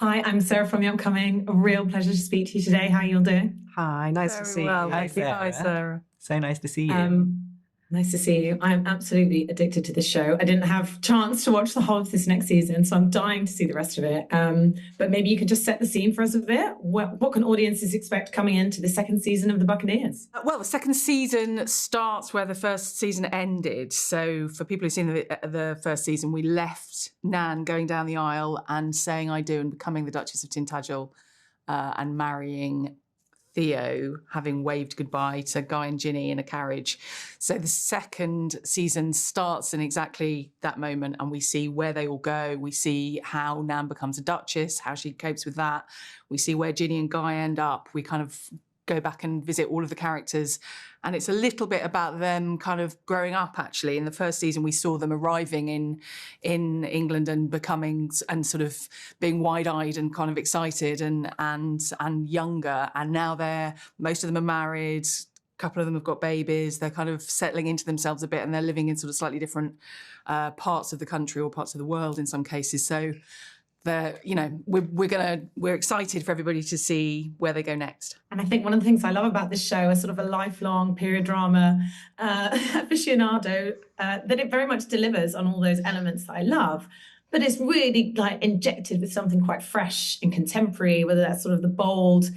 Hi, I'm Sarah from The Upcoming. A real pleasure to speak to you today. How are you all doing? Hi, nice to see you. Hi, Sarah. So nice to see you. Nice to see you. I'm absolutely addicted to this show. I didn't have a chance to watch the whole of this next season, so I'm dying to see the rest of it. But maybe you could just set the scene for us a bit. What can audiences expect coming into the second season of The Buccaneers? Well, the second season starts where the first season ended. So for people who've seen the first season, we left Nan going down the aisle and saying I do and becoming the Duchess of Tintagel and marrying Theo, having waved goodbye to Guy and Ginny in a carriage. So the second season starts in exactly that moment, and we see where they all go. We see how Nan becomes a duchess, how she copes with that. We see where Ginny and Guy end up. We kind of go back and visit all of the characters, and it's a little bit about them kind of growing up. Actually, in the first season we saw them arriving in England and becoming and sort of being wide-eyed and kind of excited and younger, and now most of them are married, a couple of them have got babies, they're kind of settling into themselves a bit, and they're living in sort of slightly different parts of the country or parts of the world in some cases. So we're excited for everybody to see where they go next. And I think one of the things I love about this show as sort of a lifelong period drama aficionado, that it very much delivers on all those elements that I love. But it's really like injected with something quite fresh and contemporary, whether that's sort of the bold,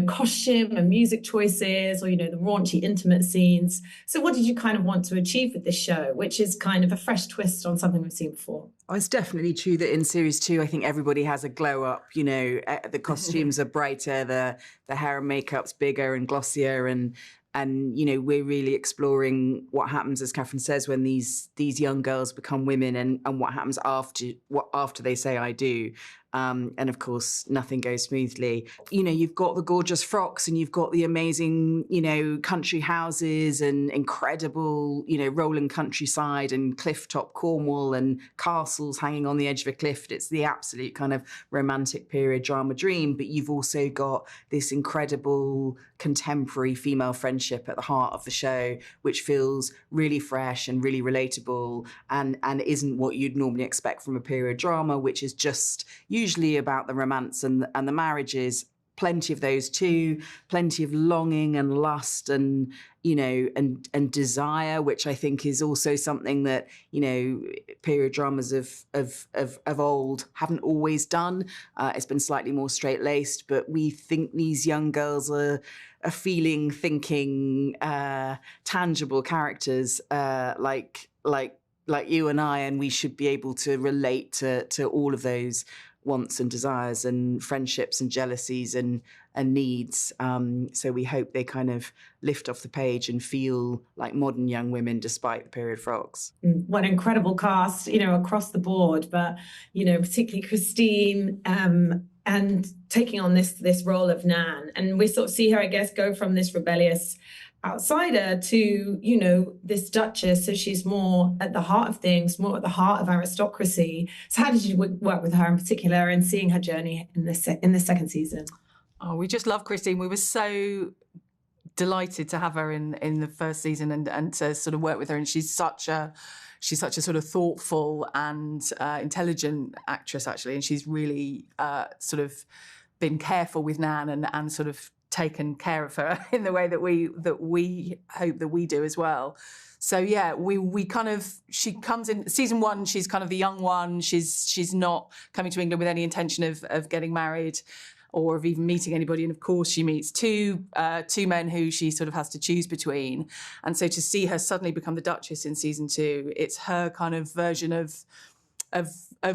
costume and music choices, or, the raunchy, intimate scenes. So what did you kind of want to achieve with this show, which is kind of a fresh twist on something we've seen before? Oh, it's definitely true that in series 2, I think everybody has a glow up. The costumes are brighter, the hair and makeup's bigger and glossier, and we're really exploring what happens, as Katherine says, when these young girls become women, and what happens after they say I do. And of course, nothing goes smoothly. You've got the gorgeous frocks, and you've got the amazing, country houses and incredible, rolling countryside and cliff-top Cornwall and castles hanging on the edge of a cliff. It's the absolute kind of romantic period drama dream. But you've also got this incredible contemporary female friendship at the heart of the show, which feels really fresh and really relatable, and isn't what you'd normally expect from a period drama, which is just usually about the romance and the marriages. Plenty of those too, plenty of longing and lust and desire, which I think is also something that period dramas of old haven't always done. It's been slightly more straight-laced, but we think these young girls are feeling, thinking, tangible characters like you and I, and we should be able to relate to all of those wants and desires and friendships and jealousies and needs. So we hope they kind of lift off the page and feel like modern young women despite the period frocks. What an incredible cast, across the board, but, particularly Kristine and taking on this role of Nan. And we sort of see her, I guess, go from this rebellious outsider to, this duchess. So she's more at the heart of things, more at the heart of aristocracy. So how did you work with her in particular and seeing her journey in the second season? Oh, we just love Kristine. We were so delighted to have her in the first season and to sort of work with her. And she's such a sort of thoughtful and intelligent actress, actually. And she's really sort of been careful with Nan and sort of taken care of her in the way that we hope that we do as well. So yeah, she comes in season 1, she's kind of the young one. She's not coming to England with any intention of getting married or of even meeting anybody. And of course she meets two men who she sort of has to choose between. And so to see her suddenly become the Duchess in season 2, it's her kind of version of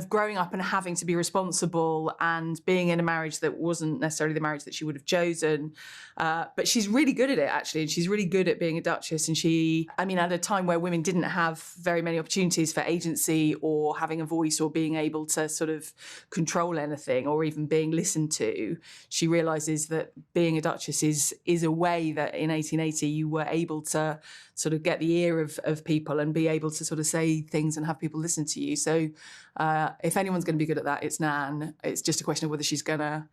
growing up and having to be responsible and being in a marriage that wasn't necessarily the marriage that she would have chosen. But she's really good at it, actually. And she's really good at being a duchess. And at a time where women didn't have very many opportunities for agency or having a voice or being able to sort of control anything or even being listened to, she realises that being a duchess is a way that in 1880 you were able to sort of get the ear of people and be able to sort of say things and have people listen to you. So if anyone's going to be good at that, it's Nan. It's just a question of whether she's going to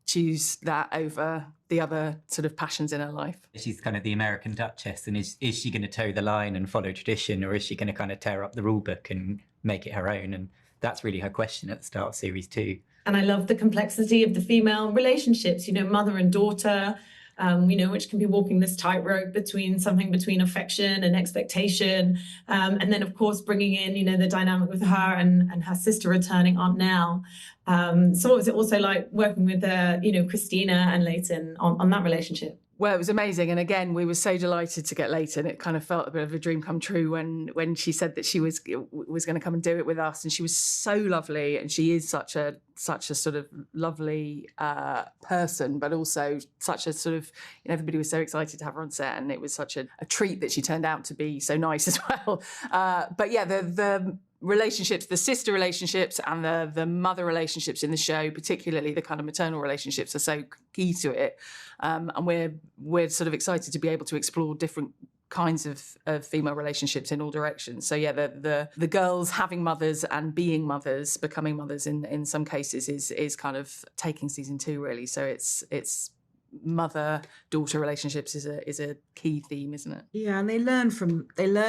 choose that over the other sort of passions in her life. She's kind of the American Duchess, and is she going to toe the line and follow tradition, or is she going to kind of tear up the rule book and make it her own? And that's really her question at the start of series 2. And I love the complexity of the female relationships, mother and daughter, which can be walking this tightrope between affection and expectation. And then, of course, bringing in, the dynamic with her and her sister returning Aunt Nell. So what was it also like working with, Christina and Leighton on that relationship? Well, it was amazing. And again, we were so delighted to get Leighton. It kind of felt a bit of a dream come true when she said that she was going to come and do it with us. And she was so lovely. And she is such a sort of lovely person, but also such a sort of, everybody was so excited to have her on set. And it was such a treat that she turned out to be so nice as well. But yeah, the relationships, the sister relationships and the mother relationships in the show, particularly the kind of maternal relationships, are so key to it. And we're sort of excited to be able to explore different kinds of female relationships in all directions. So yeah, the girls having mothers and being mothers, becoming mothers in some cases is kind of taking season 2 really. So it's mother-daughter relationships is a key theme, isn't it? Yeah, and they learn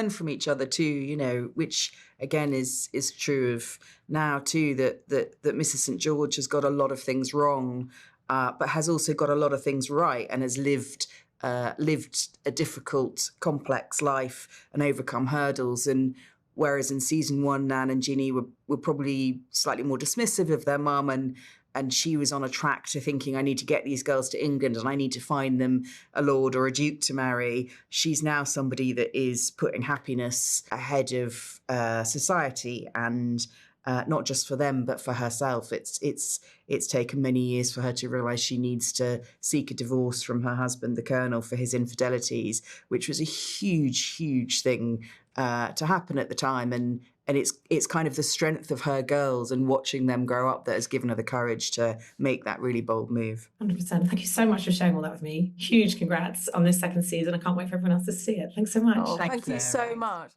from each other too, which again is true of now too, that Mrs. St. George has got a lot of things wrong, but has also got a lot of things right and has lived a difficult, complex life and overcome hurdles. And whereas in season 1, Nan and Ginny were probably slightly more dismissive of their mum, and she was on a track to thinking, I need to get these girls to England and I need to find them a lord or a duke to marry. She's now somebody that is putting happiness ahead of society, and not just for them, but for herself. It's taken many years for her to realise she needs to seek a divorce from her husband, the Colonel, for his infidelities, which was a huge, huge thing to happen at the time. And it's kind of the strength of her girls and watching them grow up that has given her the courage to make that really bold move. 100%. Thank you so much for sharing all that with me. Huge congrats on this second season. I can't wait for everyone else to see it. Thanks so much. Thank you so much.